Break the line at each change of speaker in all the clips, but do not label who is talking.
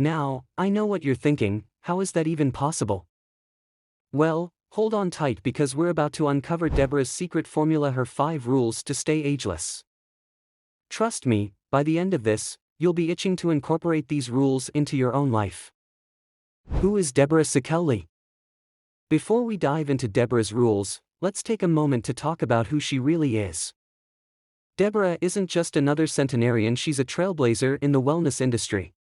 Now, I know what you're thinking, how is that even possible? Well, hold on tight because we're about to uncover Deborah's secret formula, her 5 rules to stay ageless. Trust me, by the end of this, you'll be itching to incorporate these rules into your own life. Who is Deborah Szekely? Before we dive into Deborah's rules, let's take a moment to talk about who she really is. Deborah isn't just another centenarian, she's a trailblazer in the wellness industry.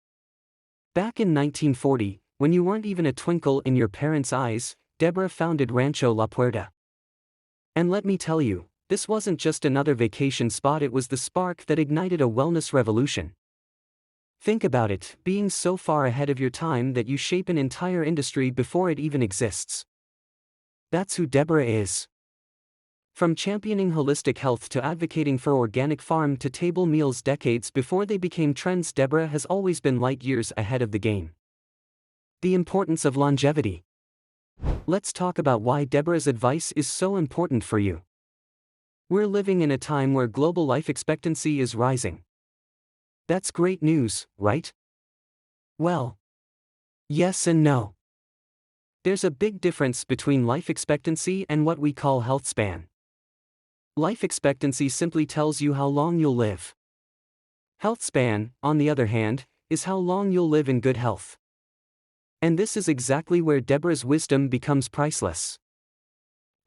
Back in 1940, when you weren't even a twinkle in your parents' eyes, Deborah founded Rancho La Puerta. And let me tell you, this wasn't just another vacation spot, it was the spark that ignited a wellness revolution. Think about it, being so far ahead of your time that you shape an entire industry before it even exists. That's who Deborah is. From championing holistic health to advocating for organic farm-to-table meals decades before they became trends, Deborah has always been light years ahead of the game. The importance of longevity. Let's talk about why Deborah's advice is so important for you. We're living in a time where global life expectancy is rising. That's great news, right? Well, yes and no. There's a big difference between life expectancy and what we call health span. Life expectancy simply tells you how long you'll live. Health span, on the other hand, is how long you'll live in good health. And this is exactly where Deborah's wisdom becomes priceless.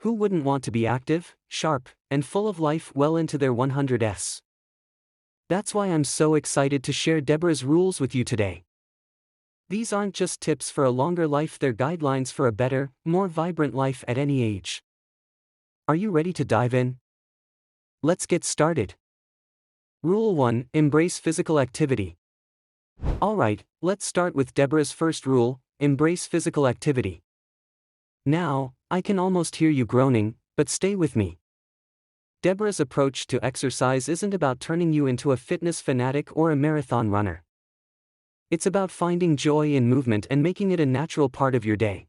Who wouldn't want to be active, sharp, and full of life well into their 100s? That's why I'm so excited to share Deborah's rules with you today. These aren't just tips for a longer life, they're guidelines for a better, more vibrant life at any age. Are you ready to dive in? Let's get started. Rule 1: Embrace physical activity. Alright, let's start with Deborah's first rule: embrace physical activity. Now, I can almost hear you groaning, but stay with me. Deborah's approach to exercise isn't about turning you into a fitness fanatic or a marathon runner. It's about finding joy in movement and making it a natural part of your day.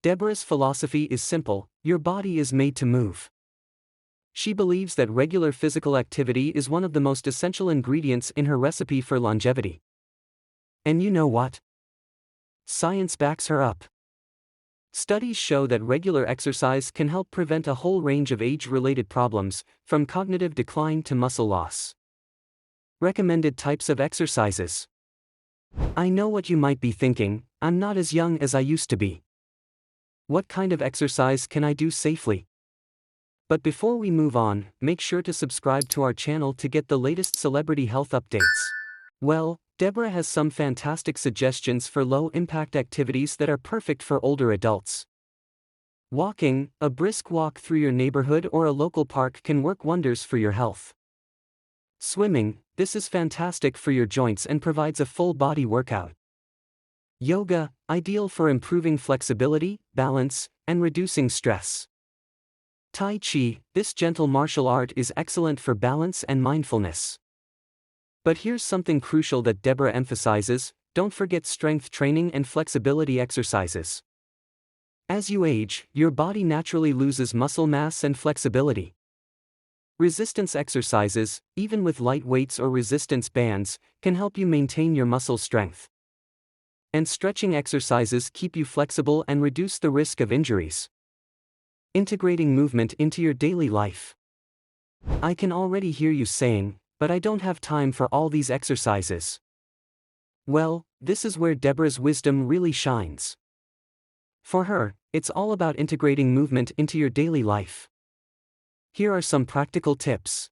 Deborah's philosophy is simple: your body is made to move. She believes that regular physical activity is one of the most essential ingredients in her recipe for longevity. And you know what? Science backs her up. Studies show that regular exercise can help prevent a whole range of age-related problems, from cognitive decline to muscle loss. Recommended types of exercises. I know what you might be thinking: I'm not as young as I used to be. What kind of exercise can I do safely? But before we move on, make sure to subscribe to our channel to get the latest celebrity health updates. Well, Deborah has some fantastic suggestions for low-impact activities that are perfect for older adults. Walking, a brisk walk through your neighborhood or a local park can work wonders for your health. Swimming, this is fantastic for your joints and provides a full-body workout. Yoga, ideal for improving flexibility, balance, and reducing stress. Tai Chi, this gentle martial art is excellent for balance and mindfulness. But here's something crucial that Deborah emphasizes: don't forget strength training and flexibility exercises. As you age, your body naturally loses muscle mass and flexibility. Resistance exercises, even with light weights or resistance bands, can help you maintain your muscle strength. And stretching exercises keep you flexible and reduce the risk of injuries. Integrating movement into your daily life. I can already hear you saying, but I don't have time for all these exercises. Well, this is where Deborah's wisdom really shines. For her, it's all about integrating movement into your daily life. Here are some practical tips.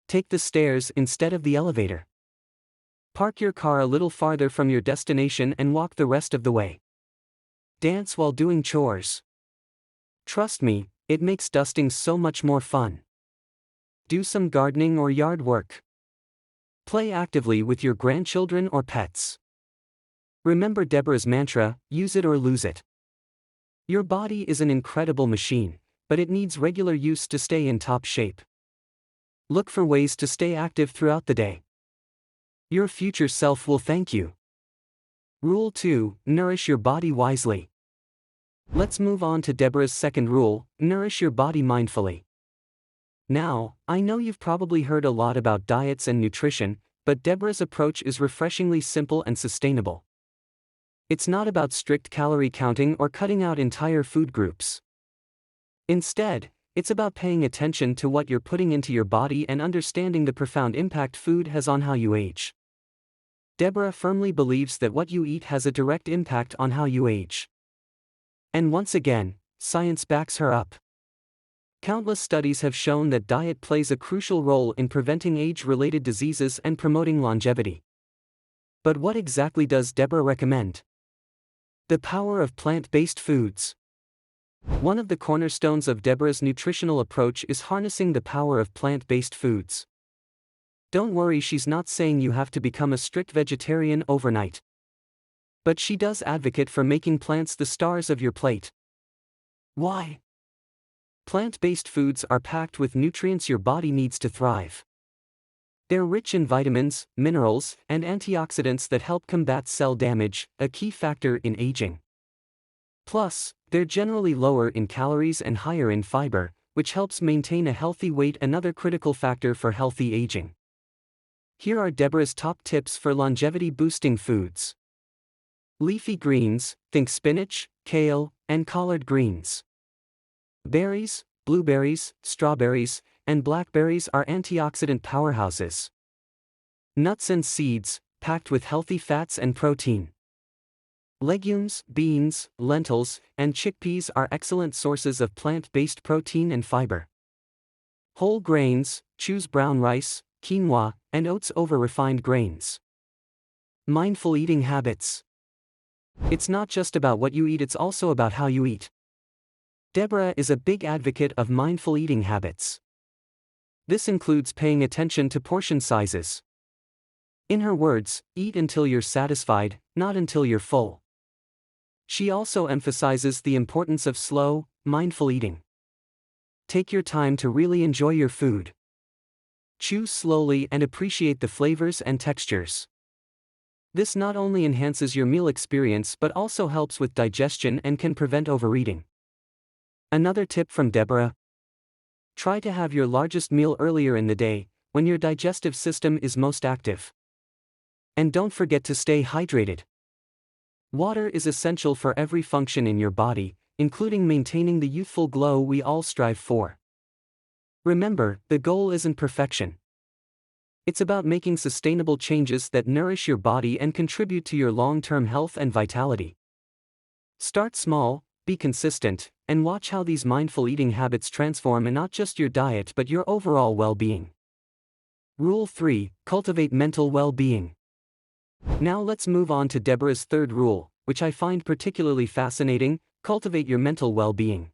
Take the stairs instead of the elevator. Park your car a little farther from your destination and walk the rest of the way. Dance while doing chores. Trust me, it makes dusting so much more fun. Do some gardening or yard work. Play actively with your grandchildren or pets. Remember Deborah's mantra: use it or lose it. Your body is an incredible machine, but it needs regular use to stay in top shape. Look for ways to stay active throughout the day. Your future self will thank you. Rule 2: Nourish your body wisely. Let's move on to Deborah's second rule: nourish your body mindfully. Now, I know you've probably heard a lot about diets and nutrition, But Deborah's approach is refreshingly simple and sustainable. It's not about strict calorie counting or cutting out entire food groups. Instead, it's about paying attention to what you're putting into your body and understanding the profound impact food has on how you age. Deborah firmly believes that what you eat has a direct impact on how you age. And once again, science backs her up. Countless studies have shown that diet plays a crucial role in preventing age-related diseases and promoting longevity. But what exactly does Deborah recommend? The power of plant-based foods. One of the cornerstones of Deborah's nutritional approach is harnessing the power of plant-based foods. Don't worry, she's not saying you have to become a strict vegetarian overnight. But she does advocate for making plants the stars of your plate. Why? Plant-based foods are packed with nutrients your body needs to thrive. They're rich in vitamins, minerals, and antioxidants that help combat cell damage, a key factor in aging. Plus, they're generally lower in calories and higher in fiber, which helps maintain a healthy weight, another critical factor for healthy aging. Here are Deborah's top tips for longevity-boosting foods. Leafy greens, think spinach, kale, and collard greens. Berries, blueberries, strawberries, and blackberries are antioxidant powerhouses. Nuts and seeds, packed with healthy fats and protein. Legumes, beans, lentils, and chickpeas are excellent sources of plant-based protein and fiber. Whole grains, choose brown rice, quinoa, and oats over refined grains. Mindful eating habits. It's not just about what you eat, it's also about how you eat. Deborah is a big advocate of mindful eating habits. This includes paying attention to portion sizes. In her words, eat until you're satisfied, not until you're full. She also emphasizes the importance of slow, mindful eating. Take your time to really enjoy your food. Chew slowly and appreciate the flavors and textures. This not only enhances your meal experience but also helps with digestion and can prevent overeating. Another tip from Deborah: try to have your largest meal earlier in the day, when your digestive system is most active. And don't forget to stay hydrated. Water is essential for every function in your body, including maintaining the youthful glow we all strive for. Remember, the goal isn't perfection. It's about making sustainable changes that nourish your body and contribute to your long-term health and vitality. Start small, be consistent, and watch how these mindful eating habits transform not just your diet but your overall well-being. Rule 3: cultivate mental well-being. Now let's move on to Deborah's third rule, which I find particularly fascinating: cultivate your mental well-being.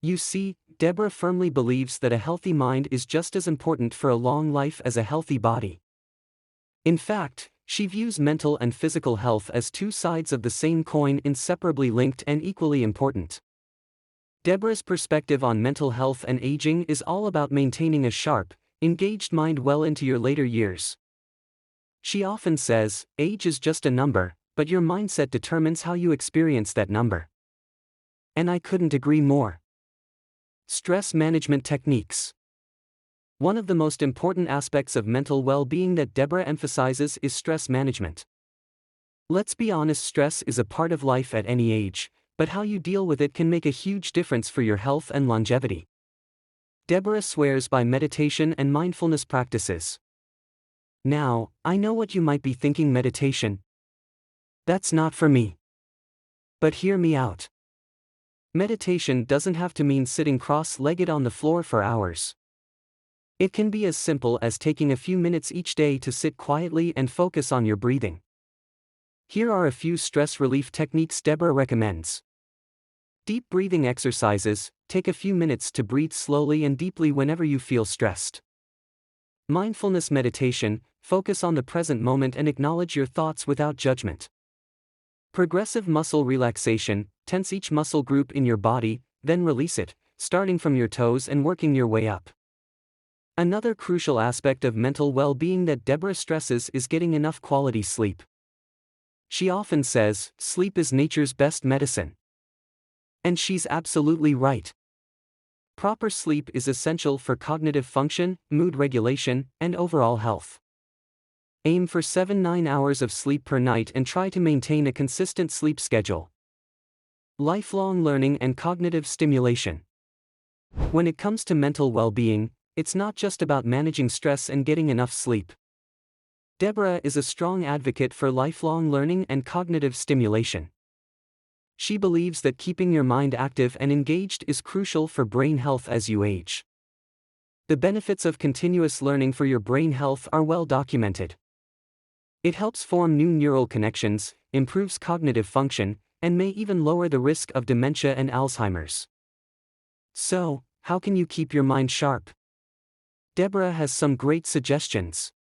You see, Deborah firmly believes that a healthy mind is just as important for a long life as a healthy body. In fact, she views mental and physical health as two sides of the same coin, inseparably linked and equally important. Deborah's perspective on mental health and aging is all about maintaining a sharp, engaged mind well into your later years. She often says, age is just a number, but your mindset determines how you experience that number. And I couldn't agree more. Stress management techniques. One of the most important aspects of mental well-being that Deborah emphasizes is stress management. Let's be honest, stress is a part of life at any age, but how you deal with it can make a huge difference for your health and longevity. Deborah swears by meditation and mindfulness practices. Now, I know what you might be thinking: meditation? That's not for me. But hear me out. Meditation doesn't have to mean sitting cross-legged on the floor for hours. It can be as simple as taking a few minutes each day to sit quietly and focus on your breathing. Here are a few stress relief techniques Deborah recommends. Deep breathing exercises: take a few minutes to breathe slowly and deeply whenever you feel stressed. Mindfulness meditation: focus on the present moment and acknowledge your thoughts without judgment. Progressive muscle relaxation: tense each muscle group in your body, then release it, starting from your toes and working your way up. Another crucial aspect of mental well-being that Deborah stresses is getting enough quality sleep. She often says, sleep is nature's best medicine. And she's absolutely right. Proper sleep is essential for cognitive function, mood regulation, and overall health. Aim for 7-9 hours of sleep per night and try to maintain a consistent sleep schedule. Lifelong learning and cognitive stimulation. When it comes to mental well-being, it's not just about managing stress and getting enough sleep. Deborah is a strong advocate for lifelong learning and cognitive stimulation. She believes that keeping your mind active and engaged is crucial for brain health as you age. The benefits of continuous learning for your brain health are well documented. It helps form new neural connections, improves cognitive function, and may even lower the risk of dementia and Alzheimer's. So, how can you keep your mind sharp? Deborah has some great suggestions.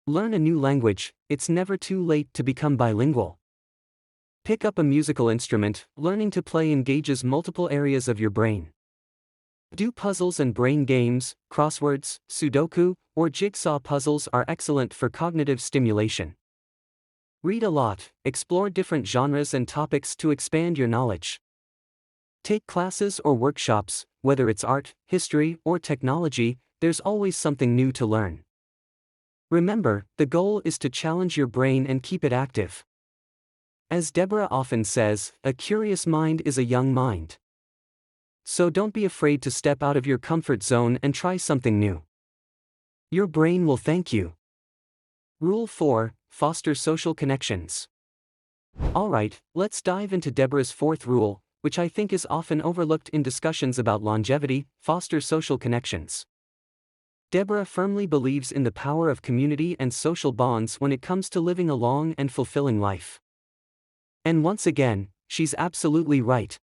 Learn a new language. It's never too late to become bilingual. Pick up a musical instrument. Learning to play engages multiple areas of your brain. Do puzzles and brain games. Crosswords, Sudoku, or jigsaw puzzles are excellent for cognitive stimulation. Read a lot. Explore different genres and topics to expand your knowledge. Take classes or workshops. Whether it's art, history, or technology, there's always something new to learn. Remember, the goal is to challenge your brain and keep it active. As Deborah often says, a curious mind is a young mind. So don't be afraid to step out of your comfort zone and try something new. Your brain will thank you. Rule 4: Foster social connections. Alright, let's dive into Deborah's fourth rule, which I think is often overlooked in discussions about longevity: foster social connections. Deborah firmly believes in the power of community and social bonds when it comes to living a long and fulfilling life. And once again, she's absolutely right.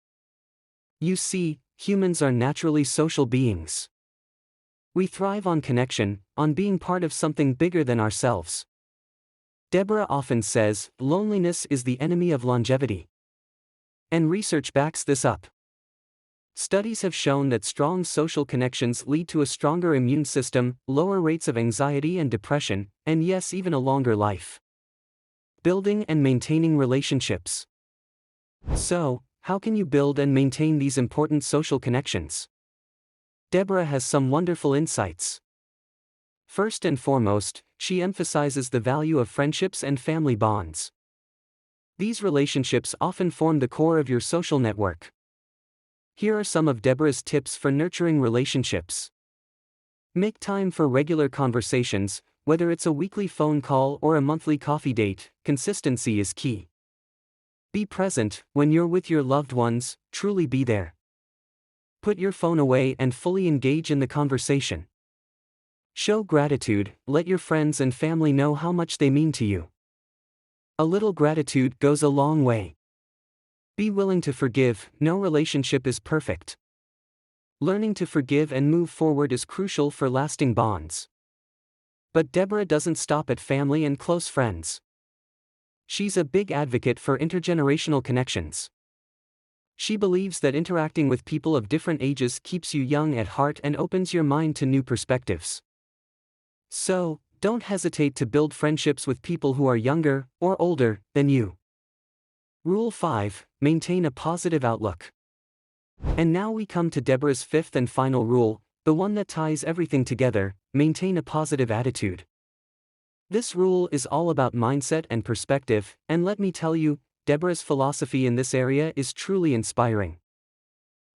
You see, humans are naturally social beings. We thrive on connection, on being part of something bigger than ourselves. Deborah often says, loneliness is the enemy of longevity. And research backs this up. Studies have shown that strong social connections lead to a stronger immune system, lower rates of anxiety and depression, and yes, even a longer life. Building and maintaining relationships. So, how can you build and maintain these important social connections? Deborah has some wonderful insights. First and foremost, she emphasizes the value of friendships and family bonds. These relationships often form the core of your social network. Here are some of Deborah's tips for nurturing relationships. Make time for regular conversations, whether it's a weekly phone call or a monthly coffee date. Consistency is key. Be present when you're with your loved ones, truly be there. Put your phone away and fully engage in the conversation. Show gratitude. Let your friends and family know how much they mean to you. A little gratitude goes a long way. Be willing to forgive. No relationship is perfect. Learning to forgive and move forward is crucial for lasting bonds. But Deborah doesn't stop at family and close friends. She's a big advocate for intergenerational connections. She believes that interacting with people of different ages keeps you young at heart and opens your mind to new perspectives. So, don't hesitate to build friendships with people who are younger or older than you. Rule 5: Maintain a positive outlook. And now we come to Deborah's fifth and final rule, the one that ties everything together: maintain a positive attitude. This rule is all about mindset and perspective, and let me tell you, Deborah's philosophy in this area is truly inspiring.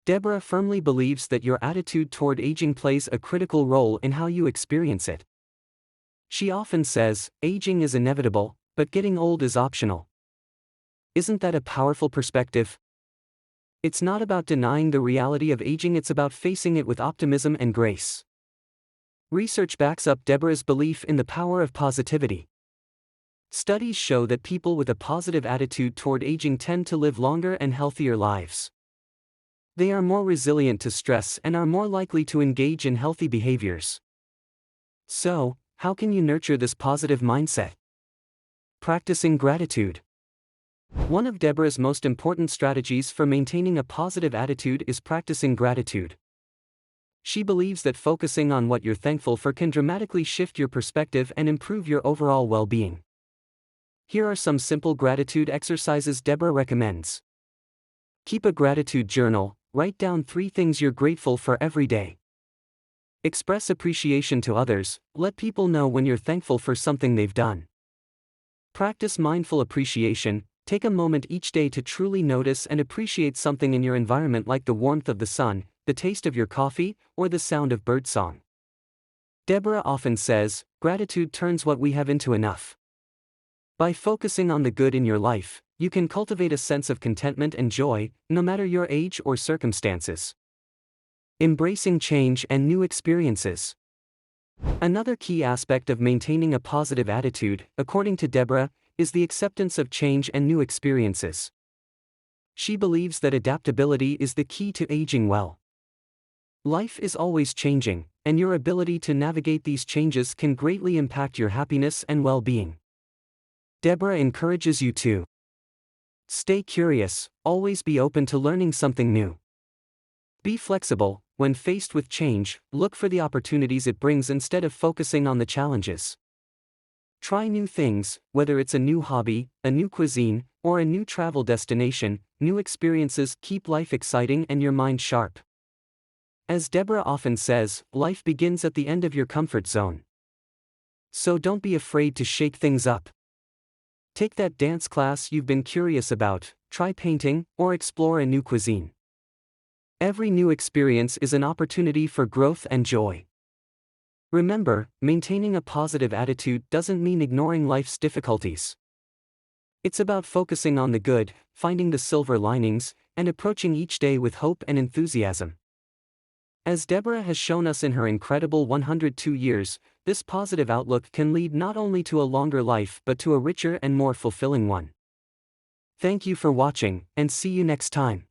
Deborah firmly believes that your attitude toward aging plays a critical role in how you experience it. She often says, aging is inevitable, but getting old is optional. Isn't that a powerful perspective? It's not about denying the reality of aging, it's about facing it with optimism and grace. Research backs up Deborah's belief in the power of positivity. Studies show that people with a positive attitude toward aging tend to live longer and healthier lives. They are more resilient to stress and are more likely to engage in healthy behaviors. So, how can you nurture this positive mindset? Practicing gratitude. One of Deborah's most important strategies for maintaining a positive attitude is practicing gratitude. She believes that focusing on what you're thankful for can dramatically shift your perspective and improve your overall well-being. Here are some simple gratitude exercises Deborah recommends. Keep a gratitude journal. Write down 3 things you're grateful for every day. Express appreciation to others, let people know when you're thankful for something they've done. Practice mindful appreciation, take a moment each day to truly notice and appreciate something in your environment like the warmth of the sun, the taste of your coffee, or the sound of birdsong. Deborah often says, gratitude turns what we have into enough. By focusing on the good in your life, you can cultivate a sense of contentment and joy, no matter your age or circumstances. Embracing change and new experiences. Another key aspect of maintaining a positive attitude, according to Deborah, is the acceptance of change and new experiences. She believes that adaptability is the key to aging well. Life is always changing, and your ability to navigate these changes can greatly impact your happiness and well-being. Deborah encourages you to stay curious, always be open to learning something new. Be flexible, when faced with change, look for the opportunities it brings instead of focusing on the challenges. Try new things, whether it's a new hobby, a new cuisine, or a new travel destination. New experiences keep life exciting and your mind sharp. As Deborah often says, life begins at the end of your comfort zone. So don't be afraid to shake things up. Take that dance class you've been curious about, try painting, or explore a new cuisine. Every new experience is an opportunity for growth and joy. Remember, maintaining a positive attitude doesn't mean ignoring life's difficulties. It's about focusing on the good, finding the silver linings, and approaching each day with hope and enthusiasm. As Deborah has shown us in her incredible 102 years, this positive outlook can lead not only to a longer life but to a richer and more fulfilling one. Thank you for watching, and see you next time.